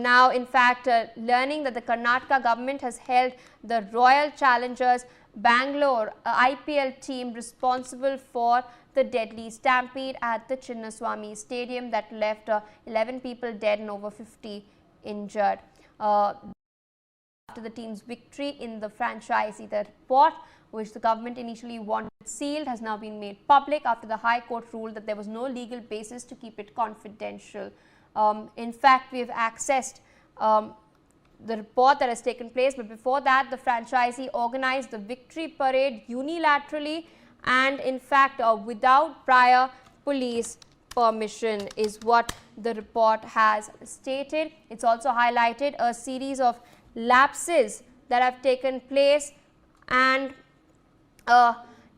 Now, in fact, learning that the Karnataka government has held the Royal Challengers Bangalore IPL team responsible for the deadly stampede at the Chinnaswamy Stadium that left 11 people dead and over 50 injured. After the team's victory in the franchisee, the report, which the government initially wanted sealed, has now been made public after the High Court ruled that there was no legal basis to keep it confidential. In fact, we have accessed the report that has taken place, but before that, the franchisee organized the victory parade unilaterally and in fact without prior police permission, is what the report has stated. It's also highlighted a series of lapses that have taken place, and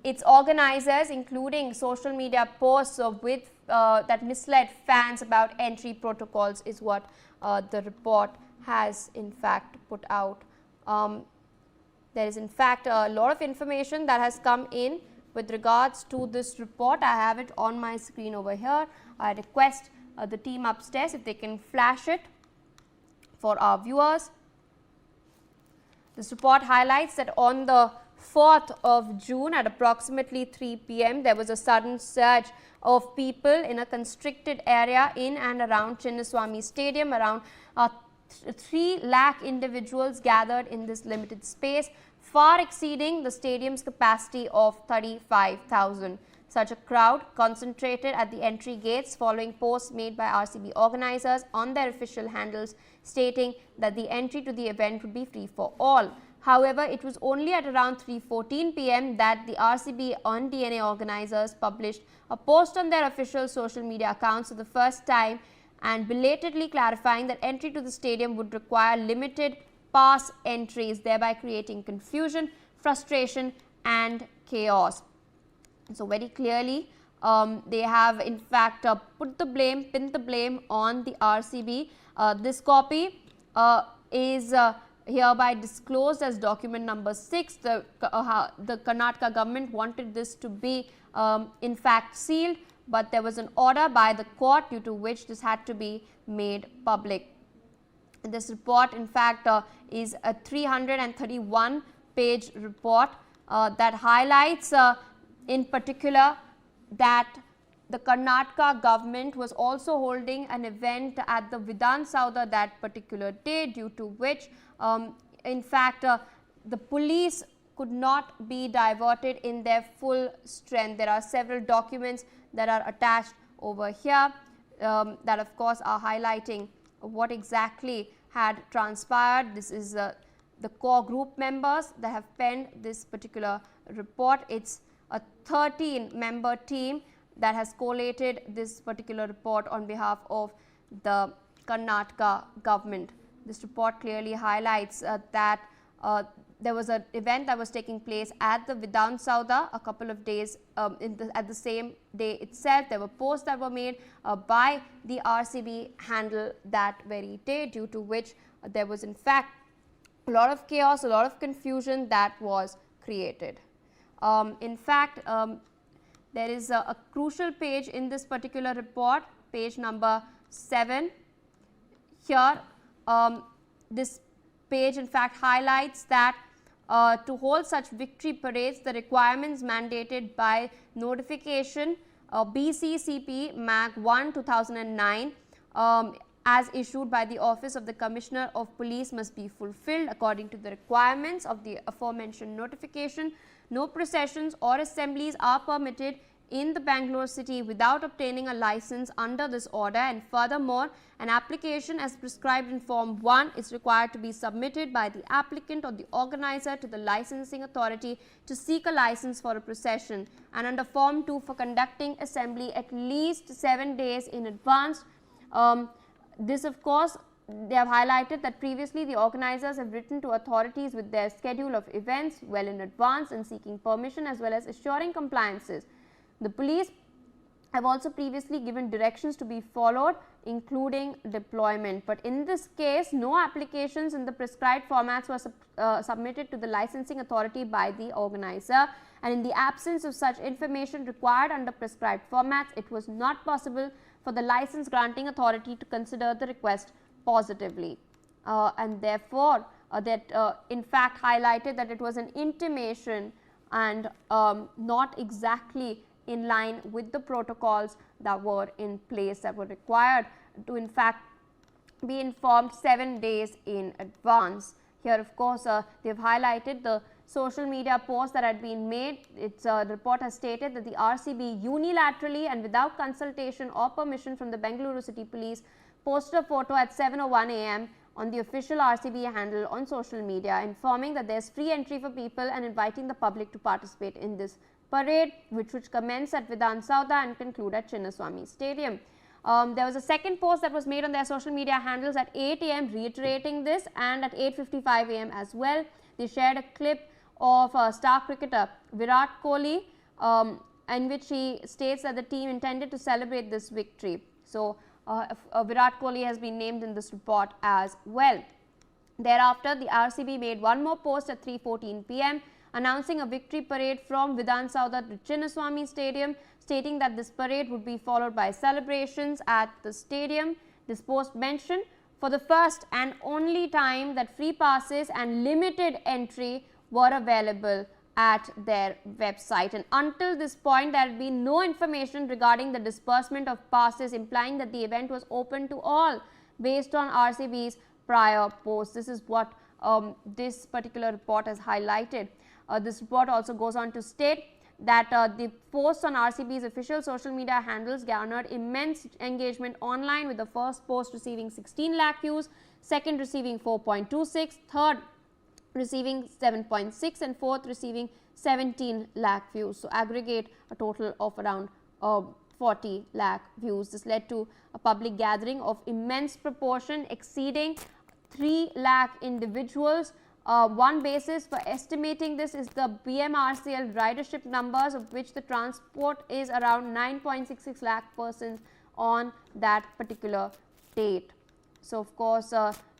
its organizers, including social media posts with that misled fans about entry protocols, is what the report has in fact put out. There is in fact a lot of information that has come in with regards to this report. I have it on my screen over here. I request the team upstairs if they can flash it for our viewers. This report highlights that on the 4th of June at approximately 3 p.m. there was a sudden surge of people in a constricted area in and around Chinnaswamy Stadium. Around 3 lakh individuals gathered in this limited space, far exceeding the stadium's capacity of 35,000. Such a crowd concentrated at the entry gates following posts made by RCB organizers on their official handles stating that the entry to the event would be free for all. However, it was only at around 3:14 p.m. that the RCB on DNA organizers published a post on their official social media accounts for the first time and belatedly clarifying that entry to the stadium would require limited pass entries, thereby creating confusion, frustration and chaos. So, very clearly they have in fact pinned the blame on the RCB. This copy is hereby disclosed as document number 6. The Karnataka government wanted this to be in fact sealed, but there was an order by the court due to which this had to be made public. This report in fact is a 331 page report that highlights in particular that the Karnataka government was also holding an event at the Vidhan Sauda that particular day, due to which in fact the police could not be diverted in their full strength. There are several documents that are attached over here that of course are highlighting what exactly had transpired. This is the core group members that have penned this particular report. It's a 13-member team that has collated this particular report on behalf of the Karnataka government. This report clearly highlights that there was an event that was taking place at the Vidhan Sauda a couple of days at the same day itself. There were posts that were made by the RCB handle that very day, due to which there was in fact a lot of chaos, a lot of confusion that was created. In fact, there is a crucial page in this particular report, page number 7. Here, this page in fact highlights that to hold such victory parades, the requirements mandated by notification BCCP Mag 1 2009 as issued by the Office of the Commissioner of Police must be fulfilled. According to the requirements of the aforementioned notification, no processions or assemblies are permitted in the Bangalore city without obtaining a license under this order, and furthermore, an application as prescribed in Form 1 is required to be submitted by the applicant or the organizer to the licensing authority to seek a license for a procession, and under Form 2 for conducting assembly at least 7 days in advance. This of course, they have highlighted that previously the organizers have written to authorities with their schedule of events well in advance and seeking permission as well as assuring compliances. The police have also previously given directions to be followed, including deployment, but in this case no applications in the prescribed formats were submitted to the licensing authority by the organizer, and in the absence of such information required under prescribed formats, it was not possible for the license granting authority to consider the request positively, and therefore that in fact highlighted that it was an intimation and not exactly in line with the protocols that were in place, that were required to in fact be informed 7 days in advance. Here of course they have highlighted the social media post that had been made. The report has stated that the RCB unilaterally and without consultation or permission from the Bengaluru City Police posted a photo at 7:01 a.m. on the official RCB handle on social media, informing that there is free entry for people and inviting the public to participate in this parade, which would commence at Vidansauda and conclude at Chinnaswamy Stadium. There was a second post that was made on their social media handles at 8 a.m. reiterating this, and at 8:55 a.m. as well. They shared a clip of star cricketer Virat Kohli, in which he states that the team intended to celebrate this victory. So, Virat Kohli has been named in this report as well. Thereafter, the RCB made one more post at 3:14 p.m. announcing a victory parade from Vidansauda to Chinnaswamy Stadium, stating that this parade would be followed by celebrations at the stadium. This post mentioned for the first and only time that free passes and limited entry were available at their website, and until this point there had been no information regarding the disbursement of passes, implying that the event was open to all based on RCB's prior posts. This is what this particular report has highlighted. This report also goes on to state that the posts on RCB's official social media handles garnered immense engagement online, with the first post receiving 16 lakh views, second receiving 4.26, third receiving 7.6 and fourth receiving 17 lakh views. So, aggregate a total of around 40 lakh views. This led to a public gathering of immense proportion exceeding 3 lakh individuals. One basis for estimating this is the BMRCL ridership numbers, of which the transport is around 9.66 lakh persons on that particular date. So, of course,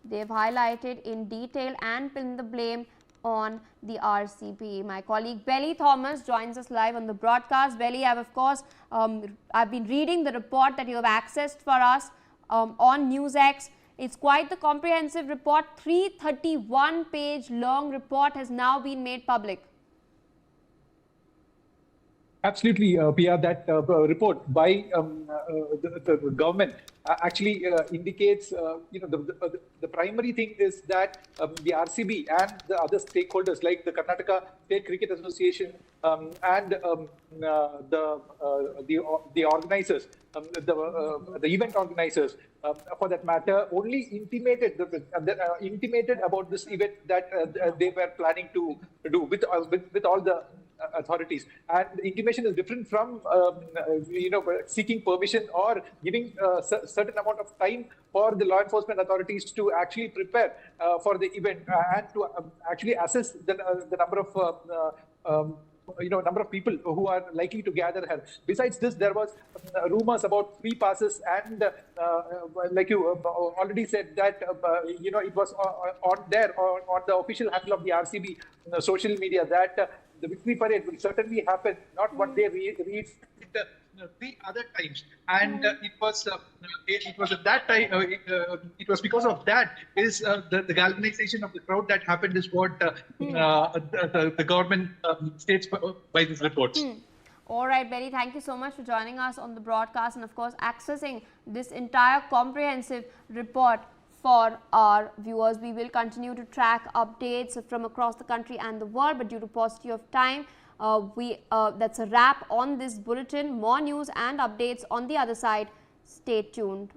they have highlighted in detail and pinned the blame on the RCB. My colleague Belly Thomas joins us live on the broadcast. Belly, I've been reading the report that you have accessed for us on Newsx. It's quite the comprehensive report. 331-page long report has now been made public. Absolutely, Pia. That report by the government actually indicates, the primary thing is that the RCB and the other stakeholders like the Karnataka State Cricket Association and the organizers, the event organizers, for that matter, only intimated about this event that they were planning to do with all the authorities, and the intimation is different from seeking permission or giving a certain amount of time for the law enforcement authorities to actually prepare for the event and to actually assess the number of number of people who are likely to gather here. Besides this, there was rumors about free passes, and like you already said, that it was on the official handle of the RCB social media that the victory parade will certainly happen, not one day, reads 3 other times, and it was at that time. It was because of that is the galvanization of the crowd that happened is what the government states by this report. All right, Belly, thank you so much for joining us on the broadcast and of course accessing this entire comprehensive report for our viewers. We will continue to track updates from across the country and the world, but due to paucity of time, that's a wrap on this bulletin. More news and updates on the other side. Stay tuned.